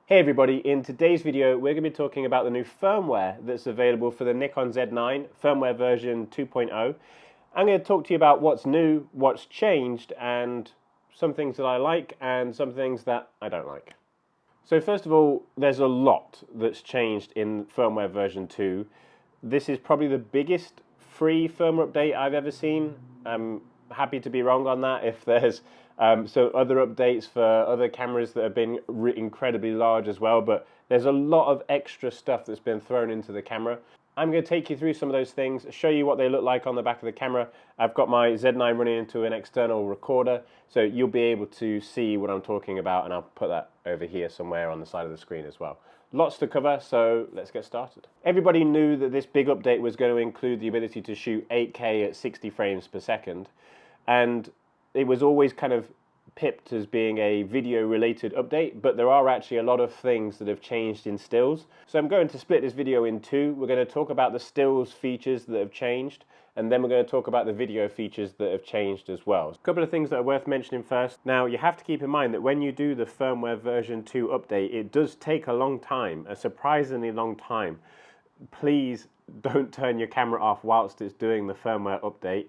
Hey everybody, in today's video we're going to be talking about the new firmware that's available for the Nikon Z9, firmware version 2.0. I'm going to talk to you about what's new, what's changed, and some things that I like and some things that I don't like. So first of all, there's a lot that's changed in firmware version 2. This is probably the biggest free firmware update I've ever seen. I'm happy to be wrong on that if there's so other updates for other cameras that have been incredibly large as well, but there's a lot of extra stuff that's been thrown into the camera. I'm going to take you through some of those things, show you what they look like on the back of the camera. I've got my Z9 running into an external recorder, so you'll be able to see what I'm talking about, and I'll put that over here somewhere on the side of the screen as well. Lots to cover, so let's get started. Everybody knew that this big update was going to include the ability to shoot 8K at 60 frames per second, and it was always kind of pipped as being a video related update, but there are actually a lot of things that have changed in stills. So I'm going to split this video in two. We're going to talk about the stills features that have changed, and then we're going to talk about the video features that have changed as well. A couple of things that are worth mentioning first. Now, you have to keep in mind that when you do the firmware version 2 update, it does take a long time, a surprisingly long time. Please don't turn your camera off whilst it's doing the firmware update.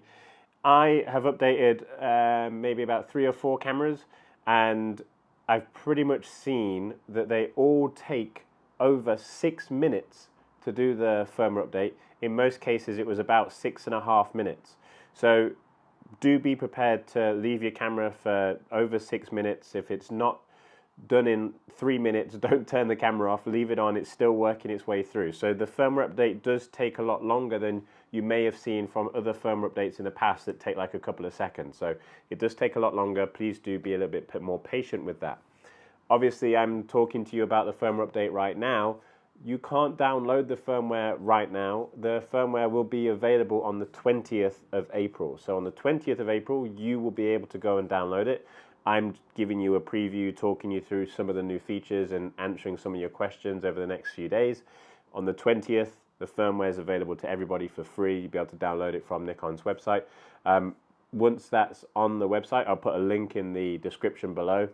I have updated maybe about 3 or 4 cameras, and I've pretty much seen that they all take over 6 minutes to do the firmware update. In most cases it was about 6.5 minutes. So do be prepared to leave your camera for over 6 minutes. If it's not done in 3 minutes, don't turn the camera off, leave it on, it's still working its way through. So the firmware update does take a lot longer than you may have seen from other firmware updates in the past that take like a couple of seconds. So it does take a lot longer. Please do be a little bit more patient with that. Obviously, I'm talking to you about the firmware update right now. You can't download the firmware right now. The firmware will be available on the 20th of April. So on the 20th of April, you will be able to go and download it. I'm giving you a preview, talking you through some of the new features and answering some of your questions over the next few days. On the 20th, the firmware is available to everybody for free. You'll be able to download it from Nikon's website. Once that's on the website, I'll put a link in the description below.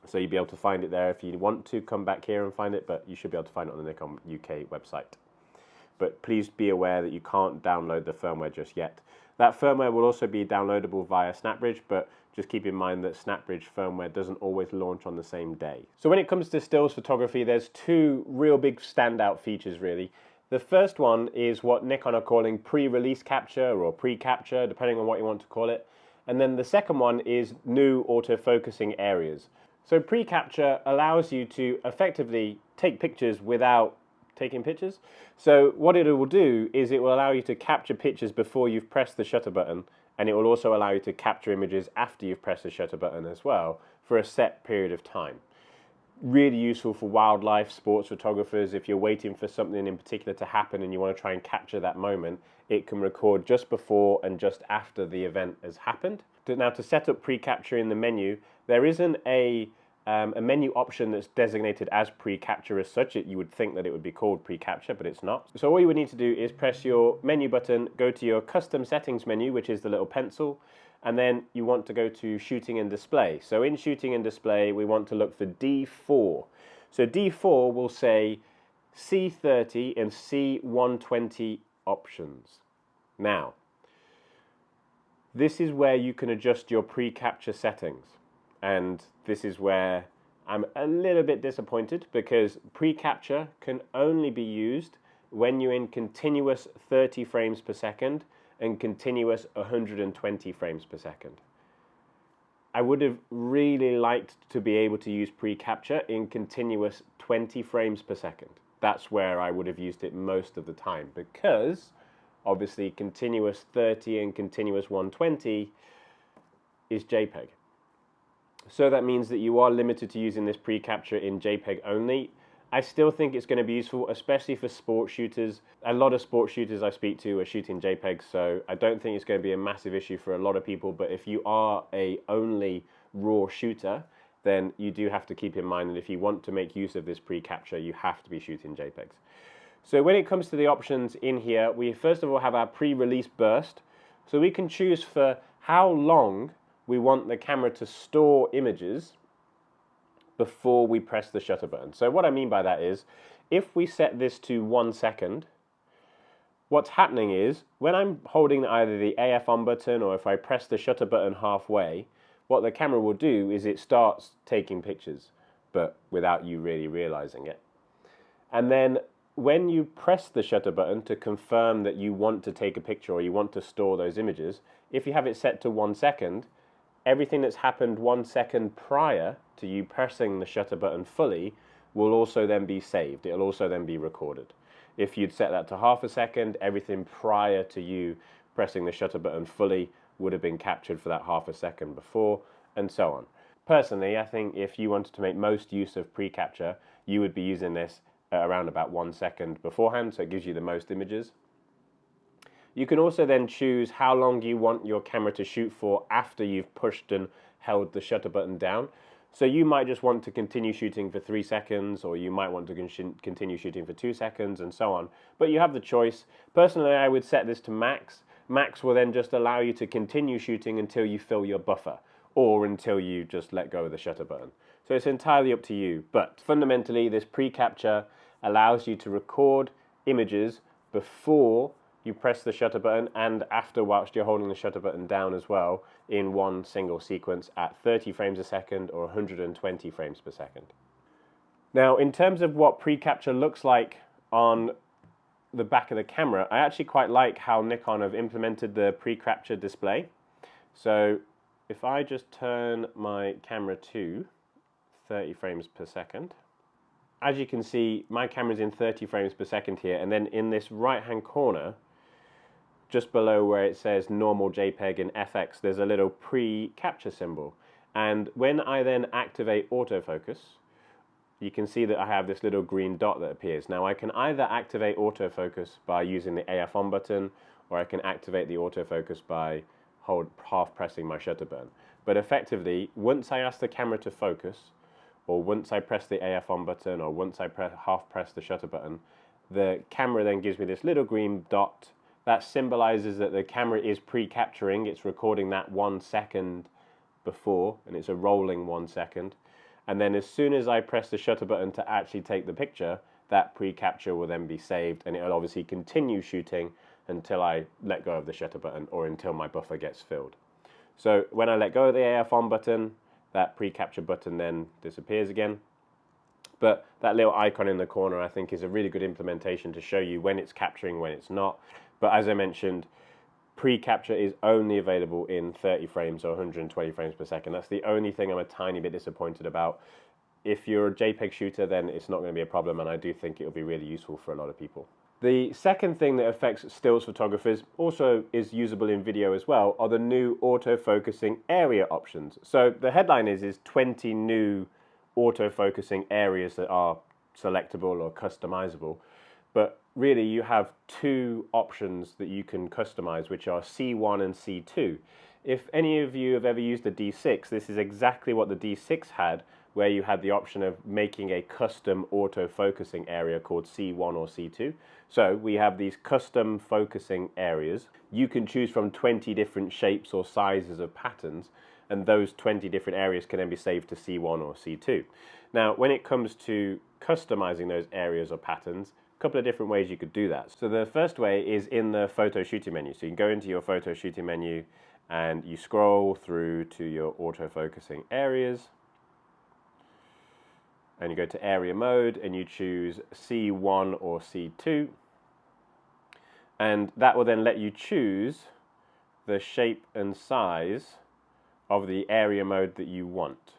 So you'll be able to find it there if you want to come back here and find it, but you should be able to find it on the Nikon UK website. But please be aware that you can't download the firmware just yet. That firmware will also be downloadable via SnapBridge, but just keep in mind that SnapBridge firmware doesn't always launch on the same day. So when it comes to stills photography, there's 2 real big standout features really. The first one is what Nikon are calling pre-release capture or pre-capture, depending on what you want to call it. And then the second one is new autofocusing areas. So pre-capture allows you to effectively take pictures without taking pictures. So what it will do is it will allow you to capture pictures before you've pressed the shutter button, and it will also allow you to capture images after you've pressed the shutter button as well for a set period of time. Really useful for wildlife, sports photographers. If you're waiting for something in particular to happen and you want to try and capture that moment, it can record just before and just after the event has happened. Now, to set up pre-capture in the menu, there isn't a menu option that's designated as pre-capture as such. You would think that it would be called pre-capture, but it's not. So all you would need to do is press your menu button, go to your custom settings menu, which is the little pencil, and then you want to go to shooting and display. So in shooting and display, we want to look for D4. So D4 will say C30 and C120 options. Now, this is where you can adjust your pre-capture settings. And this is where I'm a little bit disappointed, because pre-capture can only be used when you're in continuous 30 frames per second and continuous 120 frames per second. I would have really liked to be able to use pre-capture in continuous 20 frames per second. That's where I would have used it most of the time, because obviously continuous 30 and continuous 120 is JPEG. So that means that you are limited to using this pre-capture in JPEG only. I still think it's going to be useful, especially for sport shooters. A lot of sport shooters I speak to are shooting JPEGs, so I don't think it's going to be a massive issue for a lot of people. But if you are a only RAW shooter, then you do have to keep in mind that if you want to make use of this pre-capture, you have to be shooting JPEGs. So when it comes to the options in here, we first of all have our pre-release burst. So we can choose for how long we want the camera to store images before we press the shutter button. So what I mean by that is, if we set this to 1 second, what's happening is, when I'm holding either the AF on button or if I press the shutter button halfway, what the camera will do is it starts taking pictures, but without you really realizing it. And then when you press the shutter button to confirm that you want to take a picture or you want to store those images, if you have it set to 1 second, everything that's happened 1 second prior to you pressing the shutter button fully will also then be saved. It'll also then be recorded. If you'd set that to half a second, everything prior to you pressing the shutter button fully would have been captured for that half a second before, and so on. Personally, I think if you wanted to make most use of pre-capture, you would be using this around about 1 second beforehand, so it gives you the most images. You can also then choose how long you want your camera to shoot for after you've pushed and held the shutter button down. So you might just want to continue shooting for 3 seconds, or you might want to continue shooting for 2 seconds, and so on. But you have the choice. Personally, I would set this to max. Max will then just allow you to continue shooting until you fill your buffer, or until you just let go of the shutter button. So it's entirely up to you. But fundamentally, this pre-capture allows you to record images before you press the shutter button and after, whilst you're holding the shutter button down as well, in one single sequence at 30 frames a second or 120 frames per second. Now, in terms of what pre-capture looks like on the back of the camera, I actually quite like how Nikon have implemented the pre-capture display. So if I just turn my camera to 30 frames per second, as you can see, my camera's in 30 frames per second here, and then in this right-hand corner, just below where it says normal JPEG in FX, there's a little pre-capture symbol. And when I then activate autofocus, you can see that I have this little green dot that appears. Now I can either activate autofocus by using the AF on button, or I can activate the autofocus by half pressing my shutter button. But effectively, once I ask the camera to focus, or once I press the AF on button, or once I half press the shutter button, the camera then gives me this little green dot. That symbolizes that the camera is pre-capturing. It's recording that 1 second before, and it's a rolling 1 second. And then as soon as I press the shutter button to actually take the picture, that pre-capture will then be saved, and it'll obviously continue shooting until I let go of the shutter button or until my buffer gets filled. So when I let go of the AF on button, that pre-capture button then disappears again. But that little icon in the corner, I think, is a really good implementation to show you when it's capturing, when it's not. But as I mentioned, pre-capture is only available in 30 frames or 120 frames per second. That's the only thing I'm a tiny bit disappointed about. If you're a JPEG shooter, then it's not going to be a problem, and I do think it'll be really useful for a lot of people. The second thing that affects stills photographers, also is usable in video as well, are the new auto-focusing area options. So the headline is 20 new auto-focusing areas that are selectable or customizable. But really, you have two options that you can customize, which are C1 and C2. If any of you have ever used the D6, this is exactly what the D6 had, where you had the option of making a custom auto-focusing area called C1 or C2. So we have these custom focusing areas. You can choose from 20 different shapes or sizes of patterns, and those 20 different areas can then be saved to C1 or C2. Now, when it comes to customizing those areas or patterns, a couple of different ways you could do that. So the first way is in the photo shooting menu. So you can go into your photo shooting menu and you scroll through to your auto-focusing areas, and you go to area mode and you choose C1 or C2, and that will then let you choose the shape and size of the area mode that you want.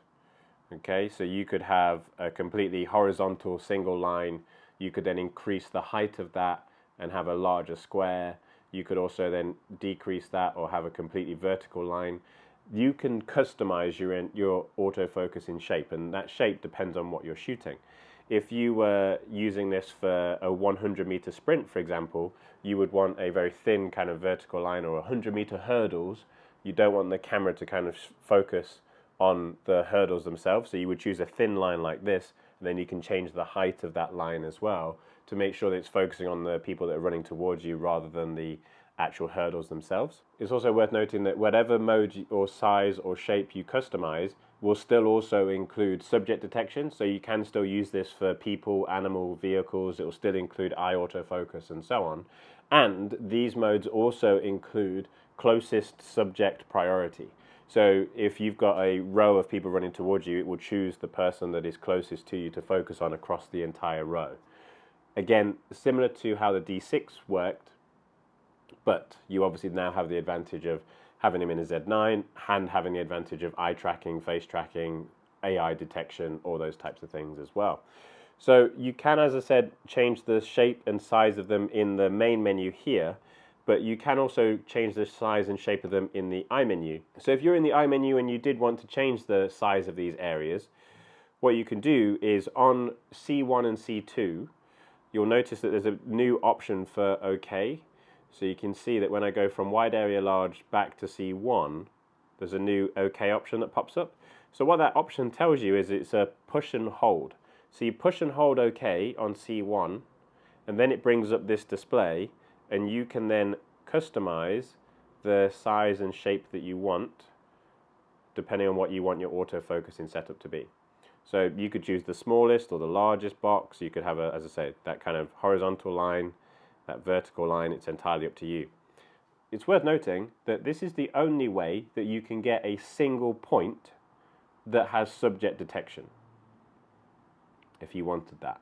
Okay, so you could have a completely horizontal single line. You could then increase the height of that and have a larger square. You could also then decrease that or have a completely vertical line. You can customize your autofocus in shape, and that shape depends on what you're shooting. If you were using this for a 100-meter sprint, for example, you would want a very thin kind of vertical line, or 100-meter hurdles. You don't want the camera to kind of focus on the hurdles themselves, so you would choose a thin line like this, and then you can change the height of that line as well to make sure that it's focusing on the people that are running towards you rather than the actual hurdles themselves. It's also worth noting that whatever mode or size or shape you customize, will still also include subject detection, so you can still use this for people, animal, vehicles. It will still include eye autofocus and so on. And these modes also include closest subject priority. So if you've got a row of people running towards you, it will choose the person that is closest to you to focus on across the entire row. Again, similar to how the D6 worked, but you obviously now have the advantage of having him in a Z9 and having the advantage of eye tracking, face tracking, AI detection, all those types of things as well. So you can, as I said, change the shape and size of them in the main menu here, but you can also change the size and shape of them in the eye menu. So if you're in the eye menu and you did want to change the size of these areas, what you can do is on C1 and C2, you'll notice that there's a new option for OK. So you can see that when I go from wide area large back to C1, there's a new OK option that pops up. So what that option tells you is it's a push and hold. So you push and hold OK on C1, and then it brings up this display, and you can then customize the size and shape that you want, depending on what you want your autofocusing setup to be. So you could choose the smallest or the largest box. You could have, as I say, that kind of horizontal line, that vertical line. It's entirely up to you. It's worth noting that this is the only way that you can get a single point that has subject detection. If you wanted that,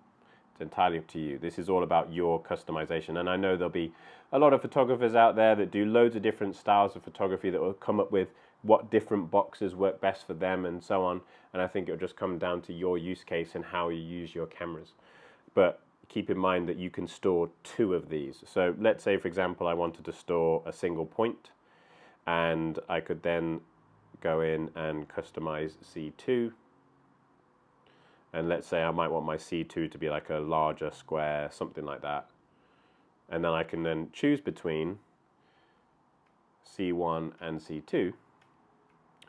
it's entirely up to you. This is all about your customization, and I know there'll be a lot of photographers out there that do loads of different styles of photography that will come up with what different boxes work best for them and so on, and I think it'll just come down to your use case and how you use your cameras. But keep in mind that you can store two of these. So let's say, for example, I wanted to store a single point, and I could then go in and customize C2. And let's say I might want my C2 to be like a larger square, something like that. And then I can then choose between C1 and C2,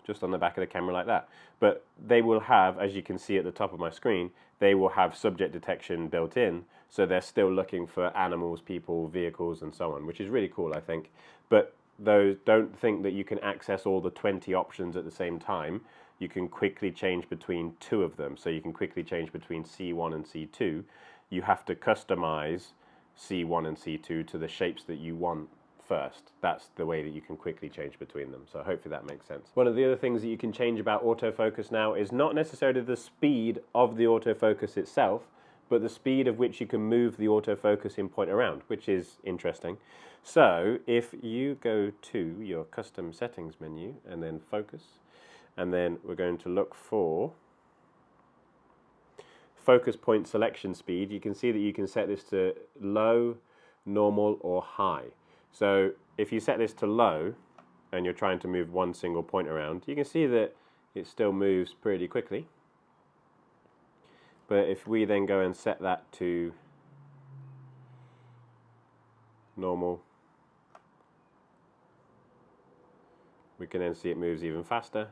just on the back of the camera like that. But they will have, as you can see at the top of my screen, they will have subject detection built in, so they're still looking for animals, people, vehicles, and so on, which is really cool, I think. But those, don't think that you can access all the 20 options at the same time. You can quickly change between two of them. So you can quickly change between C1 and C2. You have to customize C1 and C2 to the shapes that you want first. That's the way that you can quickly change between them. So hopefully that makes sense. One of the other things that you can change about autofocus now is not necessarily the speed of the autofocus itself, but the speed of which you can move the autofocusing point around, which is interesting. So if you go to your custom settings menu and then focus, and then we're going to look for focus point selection speed. You can see that you can set this to low, normal, or high. So if you set this to low and you're trying to move one single point around, you can see that it still moves pretty quickly. But if we then go and set that to normal, we can then see it moves even faster.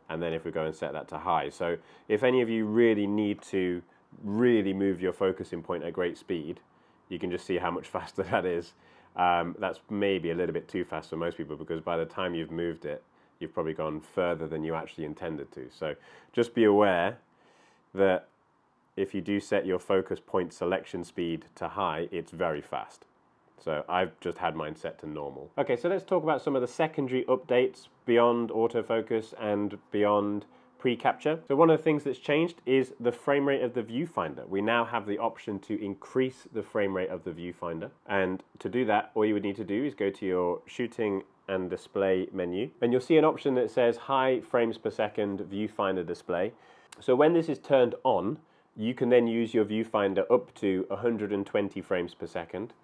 And then if we go and set that to high. So if any of you really need to really move your focusing point at great speed, you can just see how much faster that is. That's maybe a little bit too fast for most people, because by the time you've moved it, you've probably gone further than you actually intended to. So just be aware that if you do set your focus point selection speed to high, it's very fast. So I've just had mine set to normal. Okay, so let's talk about some of the secondary updates beyond autofocus and beyond pre-capture. So one of the things that's changed is the frame rate of the viewfinder. We now have the option to increase the frame rate of the viewfinder. And to do that, all you would need to do is go to your shooting and display menu, and you'll see an option that says high frames per second viewfinder display. So when this is turned on, you can then use your viewfinder up to 120 frames per second.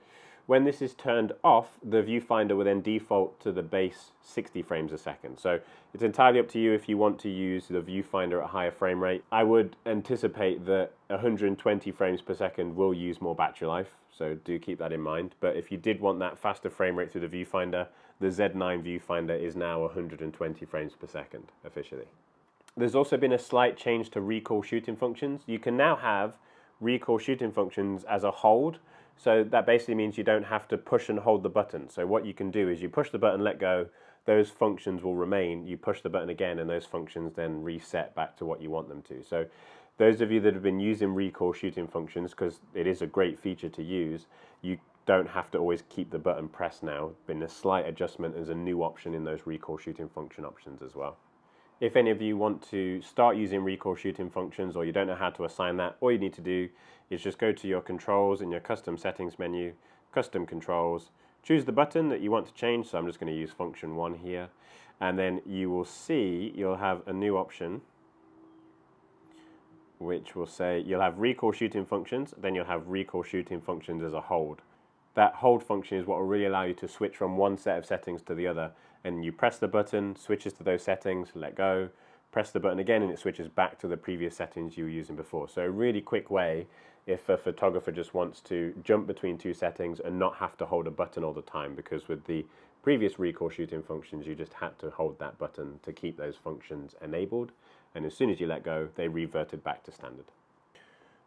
When this is turned off, the viewfinder will then default to the base 60 frames a second. So it's entirely up to you if you want to use the viewfinder at a higher frame rate. I would anticipate that 120 frames per second will use more battery life, so do keep that in mind. But if you did want that faster frame rate through the viewfinder, the Z9 viewfinder is now 120 frames per second officially. There's also been a slight change to recall shooting functions. You can now have recall shooting functions as a hold. So that basically means you don't have to push and hold the button. So what you can do is you push the button, let go, those functions will remain. You push the button again and those functions then reset back to what you want them to. So those of you that have been using recoil shooting functions, because it is a great feature to use, you don't have to always keep the button pressed now. Been a slight adjustment as a new option in those recoil shooting function options as well. If any of you want to start using recoil shooting functions or you don't know how to assign that, all you need to do is just go to your controls in your custom settings menu, custom controls, choose the button that you want to change. So I'm just going to use function 1 here, and then you will see you'll have a new option which will say you'll have recoil shooting functions, then you'll have recoil shooting functions as a hold. That hold function is what will really allow you to switch from one set of settings to the other. And you press the button, switches to those settings, let go, press the button again, and it switches back to the previous settings you were using before. So a really quick way if a photographer just wants to jump between two settings and not have to hold a button all the time, because with the previous recoil shooting functions, you just had to hold that button to keep those functions enabled. And as soon as you let go, they reverted back to standard.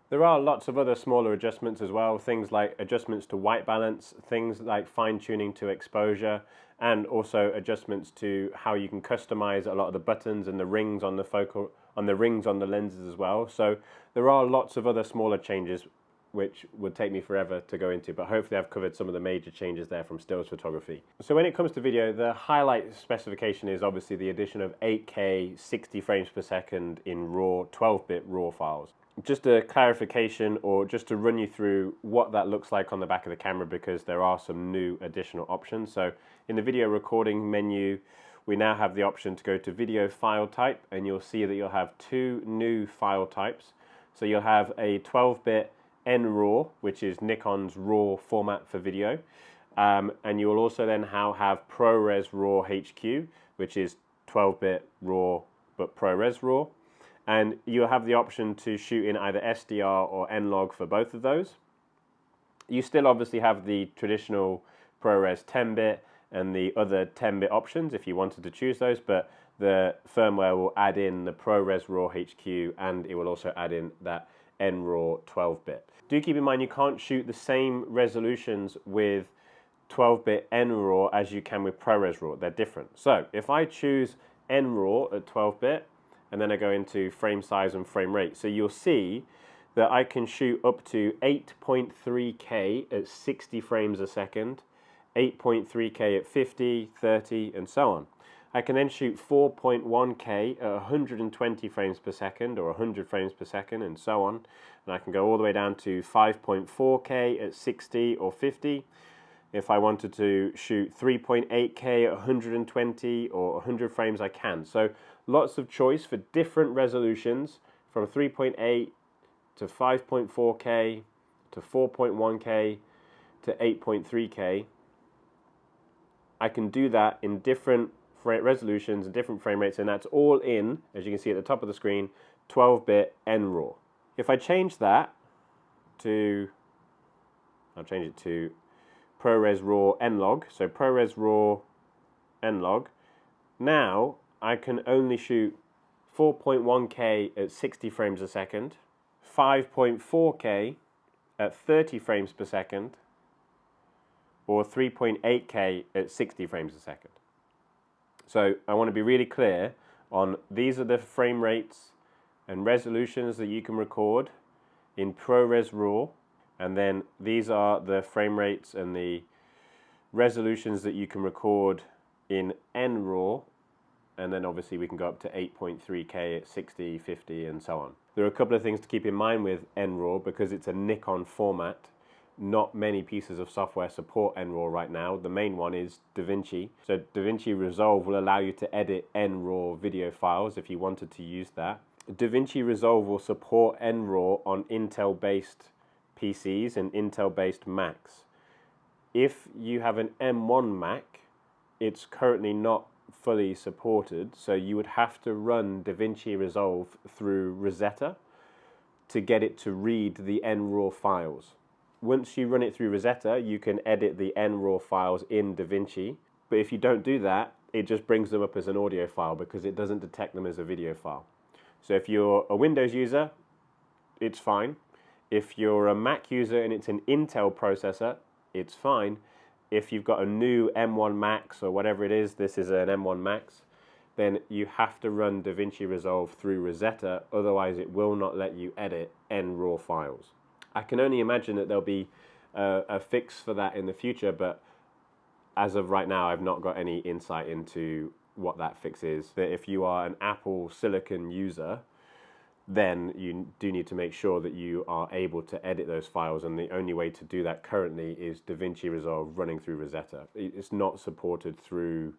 There are lots of other smaller adjustments as well, things like adjustments to white balance, things like fine-tuning to exposure, and also adjustments to how you can customize a lot of the buttons and the rings on the lenses as well. So there are lots of other smaller changes which would take me forever to go into, but hopefully I've covered some of the major changes there from stills photography. So when it comes to video, the highlight specification is obviously the addition of 8K 60 frames per second in RAW 12-bit RAW files. Just a clarification, or just to run you through what that looks like on the back of the camera, because there are some new additional options. So in the video recording menu, we now have the option to go to video file type, and you'll see that you'll have two new file types. So you'll have a 12-bit NRAW, which is Nikon's RAW format for video, and you will also then have ProRes RAW HQ, which is 12-bit RAW but ProRes RAW. And you'll have the option to shoot in either SDR or N-Log for both of those. You still obviously have the traditional ProRes 10-bit and the other 10-bit options if you wanted to choose those, but the firmware will add in the ProRes RAW HQ, and it will also add in that NRAW 12-bit. Do keep in mind you can't shoot the same resolutions with 12-bit NRAW as you can with ProRes RAW. They're different. So if I choose NRAW at 12-bit, and then I go into frame size and frame rate, so you'll see that I can shoot up to 8.3K at 60 frames a second, 8.3K at 50, 30, and so on. I can then shoot 4.1K at 120 frames per second or 100 frames per second, and so on. And I can go all the way down to 5.4K at 60 or 50. If I wanted to shoot 3.8K at 120 or 100 frames, I can. So lots of choice for different resolutions, from 3.8 to 5.4K to 4.1K to 8.3K. I can do that in different resolutions and different frame rates, and that's all in, as you can see at the top of the screen, 12-bit NRAW. If I change that to, I'll change it to ProRes RAW N-Log, so ProRes RAW N-Log, now I can only shoot 4.1K at 60 frames a second, 5.4K at 30 frames per second, or 3.8K at 60 frames a second. So I want to be really clear on these are the frame rates and resolutions that you can record in ProRes RAW, and then these are the frame rates and the resolutions that you can record in NRAW, and then obviously we can go up to 8.3K at 60, 50, and so on. There are a couple of things to keep in mind with NRAW, because it's a Nikon format. Not many pieces of software support NRAW right now. The main one is DaVinci. So DaVinci Resolve will allow you to edit NRAW video files if you wanted to use that. DaVinci Resolve will support NRAW on Intel-based PCs and Intel-based Macs. If you have an M1 Mac, it's currently not fully supported, so you would have to run DaVinci Resolve through Rosetta to get it to read the NRAW files. Once you run it through Rosetta, you can edit the NRAW files in DaVinci, but if you don't do that, it just brings them up as an audio file because it doesn't detect them as a video file. So if you're a Windows user, it's fine. If you're a Mac user and it's an Intel processor, it's fine. if you've got a new M1 Max or whatever it is, this is an M1 Max, then you have to run DaVinci Resolve through Rosetta, otherwise it will not let you edit NRAW files. I can only imagine that there'll be a fix for that in the future, but as of right now, I've not got any insight into what that fix is. That if you are an Apple Silicon user, then you do need to make sure that you are able to edit those files, and the only way to do that currently is DaVinci Resolve running through Rosetta. It's not supported through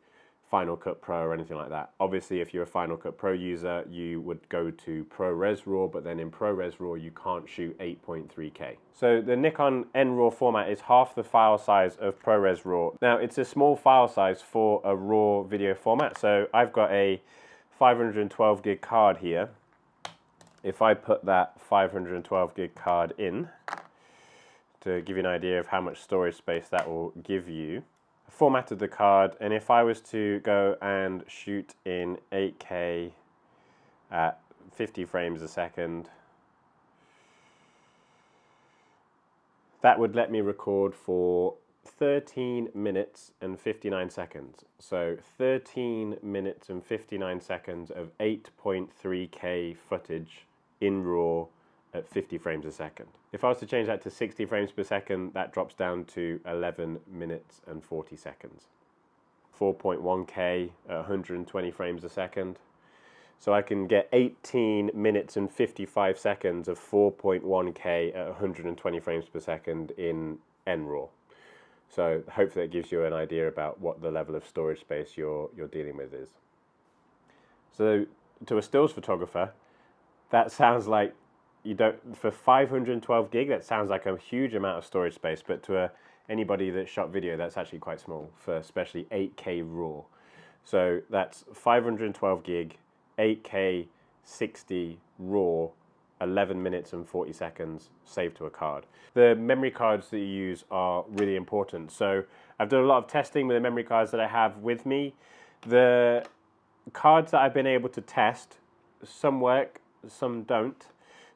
Final Cut Pro or anything like that. Obviously, if you're a Final Cut Pro user, you would go to ProRes RAW, but then in ProRes RAW, you can't shoot 8.3K. So the Nikon NRAW format is half the file size of ProRes RAW. Now, it's a small file size for a RAW video format. So I've got a 512 gig card here. If I put that 512 gig card in, to give you an idea of how much storage space that will give you, formatted the card, and if I was to go and shoot in 8K at 50 frames a second, that would let me record for 13 minutes and 59 seconds. So 13 minutes and 59 seconds of 8.3K footage in RAW at 50 frames a second. If I was to change that to 60 frames per second, that drops down to 11 minutes and 40 seconds. 4.1K at 120 frames a second. So I can get 18 minutes and 55 seconds of 4.1K at 120 frames per second in NRAW. So hopefully that gives you an idea about what the level of storage space you're dealing with is. So to a stills photographer, that sounds like for 512 gig, that sounds like a huge amount of storage space, but to anybody that shot video, that's actually quite small for especially 8K RAW. So that's 512 gig, 8K 60 RAW, 11 minutes and 40 seconds saved to a card. The memory cards that you use are really important. So I've done a lot of testing with the memory cards that I have with me. The cards that I've been able to test, some work, some don't.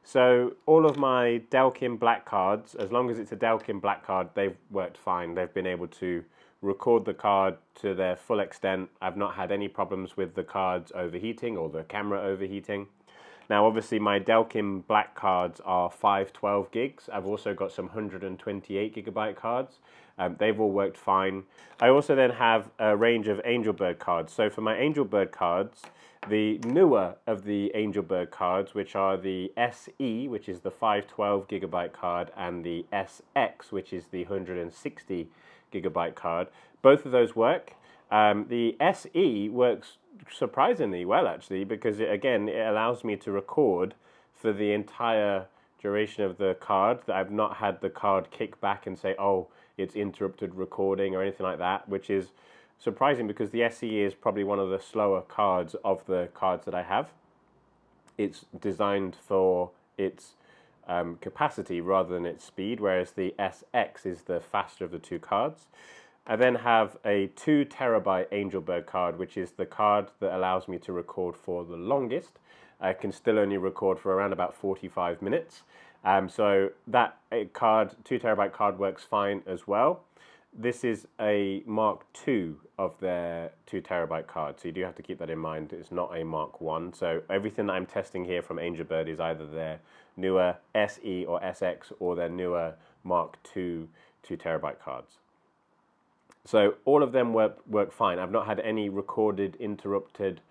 So all of my Delkin black cards, as long as it's a Delkin black card, they've worked fine. They've been able to record the card to their full extent. I've not had any problems with the cards overheating or the camera overheating. Now, obviously, my Delkin black cards are 512 gigs. I've also got some 128 gigabyte cards. They've all worked fine. I also then have a range of Angelbird cards. So for my Angelbird cards, the newer of the Angelbird cards, which are the SE, which is the 512 gigabyte card, and the SX, which is the 160 gigabyte card, both of those work. The SE works surprisingly well, actually, because it allows me to record for the entire duration of the card. That I've not had the card kick back and say, oh, it's interrupted recording or anything like that, which is surprising because the SE is probably one of the slower cards of the cards that I have. It's designed for its capacity rather than its speed, whereas the SX is the faster of the two cards. I then have a 2 terabyte Angelbird card, which is the card that allows me to record for the longest. I can still only record for around about 45 minutes. So that card, 2 terabyte card, works fine as well. This is a Mark II of their 2 terabyte card, so you do have to keep that in mind. It's not a Mark I. So everything that I'm testing here from Angelbird is either their newer SE or SX or their newer Mark II 2 terabyte cards. So all of them work fine. I've not had any recorded, interrupted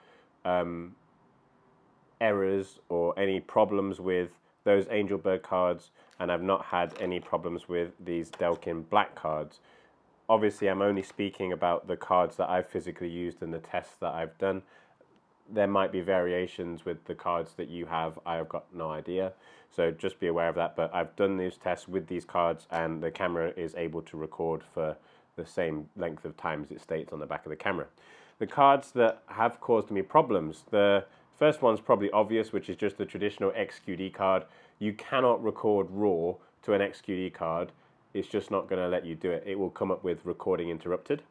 errors or any problems with those Angelbird cards, and I've not had any problems with these Delkin black cards. Obviously, I'm only speaking about the cards that I've physically used and the tests that I've done. There might be variations with the cards that you have. I've got no idea. So just be aware of that. But I've done these tests with these cards, and the camera is able to record for the same length of time as it states on the back of the camera. The cards that have caused me problems, the first one's probably obvious, which is just the traditional XQD card. You cannot record RAW to an XQD card. It's just not going to let you do it. It will come up with recording interrupted.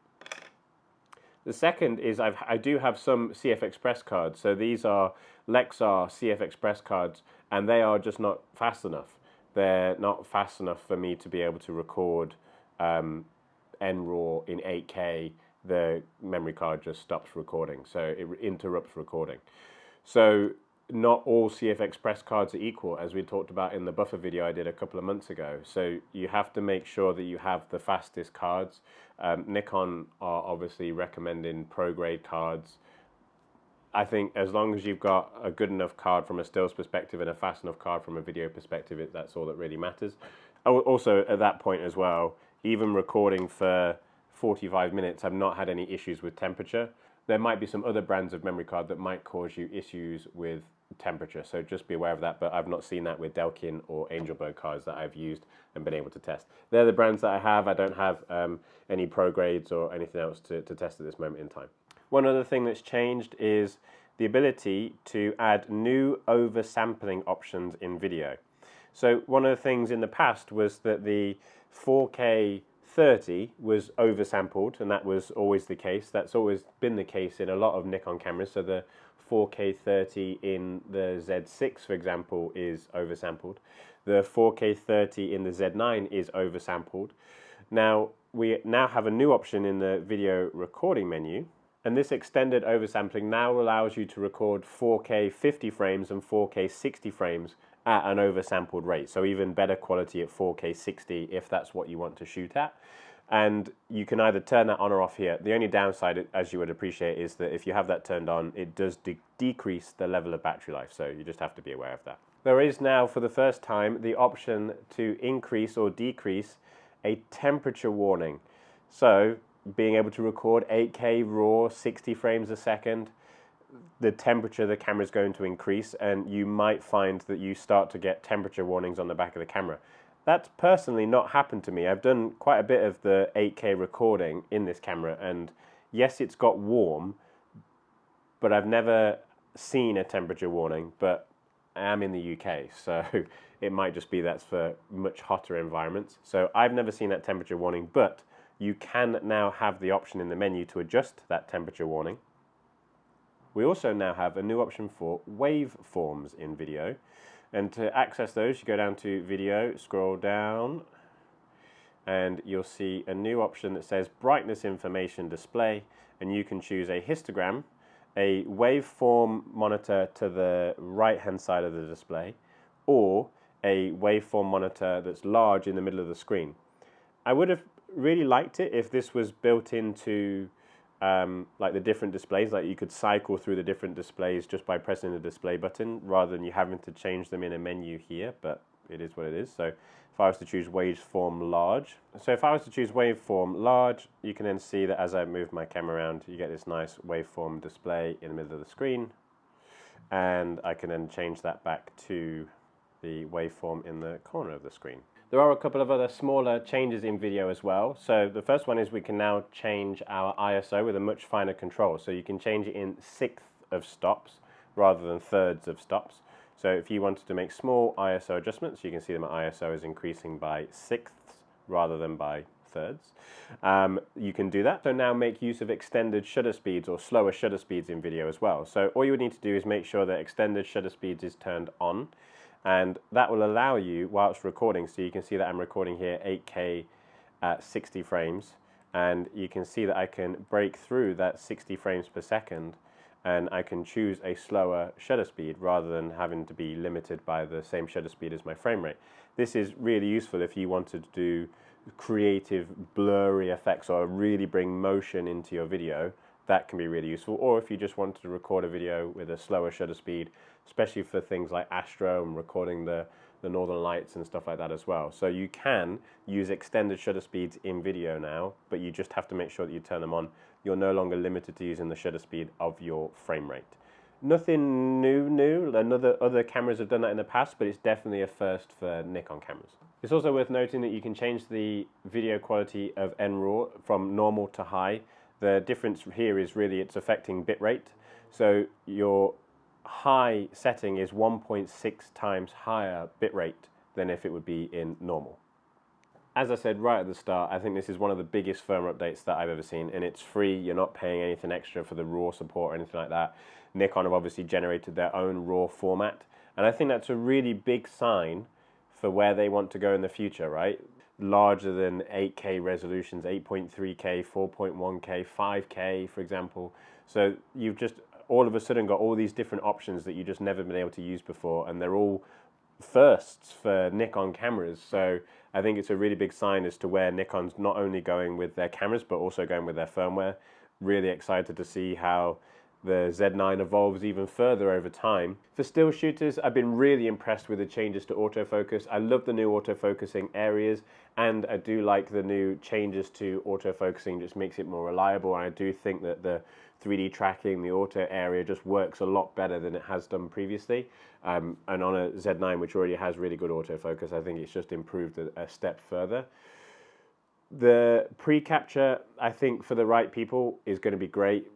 The second is I do have some CF Express cards. So these are Lexar CF Express cards, and they are just not fast enough. They're not fast enough for me to be able to record NRAW in 8K, the memory card just stops recording, so it interrupts recording. So not all CF Express cards are equal, as we talked about in the buffer video I did a couple of months ago. So you have to make sure that you have the fastest cards. Nikon are obviously recommending pro grade cards. I think as long as you've got a good enough card from a stills perspective and a fast enough card from a video perspective, that's all that really matters. Also, at that point as well, even recording for 45 minutes, I've not had any issues with temperature. There might be some other brands of memory card that might cause you issues with temperature, so just be aware of that, but I've not seen that with Delkin or Angelbird cards that I've used and been able to test. They're the brands that I have. I don't have any pro grades or anything else to test at this moment in time. One other thing that's changed is the ability to add new oversampling options in video. So one of the things in the past was that the 4K 30 was oversampled, and that was always the case. That's always been the case in a lot of Nikon cameras. So the 4K 30 in the Z6, for example, is oversampled. The 4K 30 in the Z9 is oversampled. Now, we now have a new option in the video recording menu, and this extended oversampling now allows you to record 4K 50 frames and 4K 60 frames at an oversampled rate. So even better quality at 4K 60 if that's what you want to shoot at. And you can either turn that on or off here. The only downside, as you would appreciate, is that if you have that turned on, it does decrease the level of battery life. So you just have to be aware of that. There is now, for the first time, the option to increase or decrease a temperature warning. So being able to record 8K RAW, 60 frames a second, the temperature of the camera is going to increase, and you might find that you start to get temperature warnings on the back of the camera. That's personally not happened to me. I've done quite a bit of the 8K recording in this camera, and yes, it's got warm, but I've never seen a temperature warning. But I am in the UK, so it might just be that's for much hotter environments. So I've never seen that temperature warning, but you can now have the option in the menu to adjust that temperature warning. We also now have a new option for waveforms in video. And to access those, you go down to Video, scroll down, and you'll see a new option that says Brightness Information Display, and you can choose a histogram, a waveform monitor to the right-hand side of the display, or a waveform monitor that's large in the middle of the screen. I would have really liked it if this was built into like the different displays, like you could cycle through the different displays just by pressing the display button rather than you having to change them in a menu here, but it is what it is. So if I was to choose waveform large, you can then see that as I move my camera around, you get this nice waveform display in the middle of the screen, and I can then change that back to the waveform in the corner of the screen. There are a couple of other smaller changes in video as well. So the first one is we can now change our ISO with a much finer control. So you can change it in sixths of stops rather than thirds of stops. So if you wanted to make small ISO adjustments, you can see that my ISO is increasing by sixths rather than by thirds. You can do that. So now make use of extended shutter speeds or slower shutter speeds in video as well. So all you would need to do is make sure that extended shutter speeds is turned on, and that will allow you, whilst recording, so you can see that I'm recording here 8K at 60 frames, and you can see that I can break through that 60 frames per second, and I can choose a slower shutter speed rather than having to be limited by the same shutter speed as my frame rate. This is really useful if you wanted to do creative blurry effects or really bring motion into your video. That can be really useful. Or if you just wanted to record a video with a slower shutter speed, especially for things like astro and recording the northern lights and stuff like that as well. So you can use extended shutter speeds in video now, but you just have to make sure that you turn them on. You're no longer limited to using the shutter speed of your frame rate. Nothing new. Other cameras have done that in the past, but it's definitely a first for Nikon cameras. It's also worth noting that you can change the video quality of NRAW from normal to high. The difference here is really it's affecting bitrate. So your high setting is 1.6 times higher bitrate than if it would be in normal. As I said right at the start, I think this is one of the biggest firmware updates that I've ever seen, and it's free. You're not paying anything extra for the RAW support or anything like that. Nikon have obviously generated their own RAW format, and I think that's a really big sign for where they want to go in the future, right? Larger than 8K resolutions, 8.3K, 4.1K, 5K, for example. So you've just all of a sudden got all these different options that you just never been able to use before, and they're all firsts for Nikon cameras. So I think it's a really big sign as to where Nikon's not only going with their cameras, but also going with their firmware. Really excited to see how the Z9 evolves even further over time. For still shooters, I've been really impressed with the changes to autofocus. I love the new autofocusing areas, and I do like the new changes to autofocusing, just makes it more reliable. And I do think that the 3D tracking, the auto area just works a lot better than it has done previously. And on a Z9, which already has really good autofocus, I think it's just improved a step further. The pre-capture, I think for the right people, is going to be great.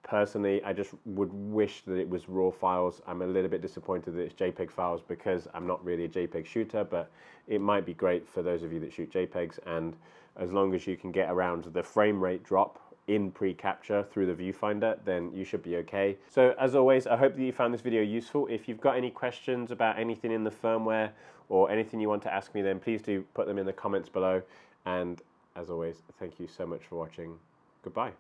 Personally, I just would wish that it was RAW files. I'm a little bit disappointed that it's JPEG files because I'm not really a JPEG shooter, but it might be great for those of you that shoot JPEGs, and as long as you can get around the frame rate drop in pre-capture through the viewfinder, then you should be okay. So as always, I hope that you found this video useful. If you've got any questions about anything in the firmware or anything you want to ask me, then please do put them in the comments below. And as always, thank you so much for watching. Goodbye.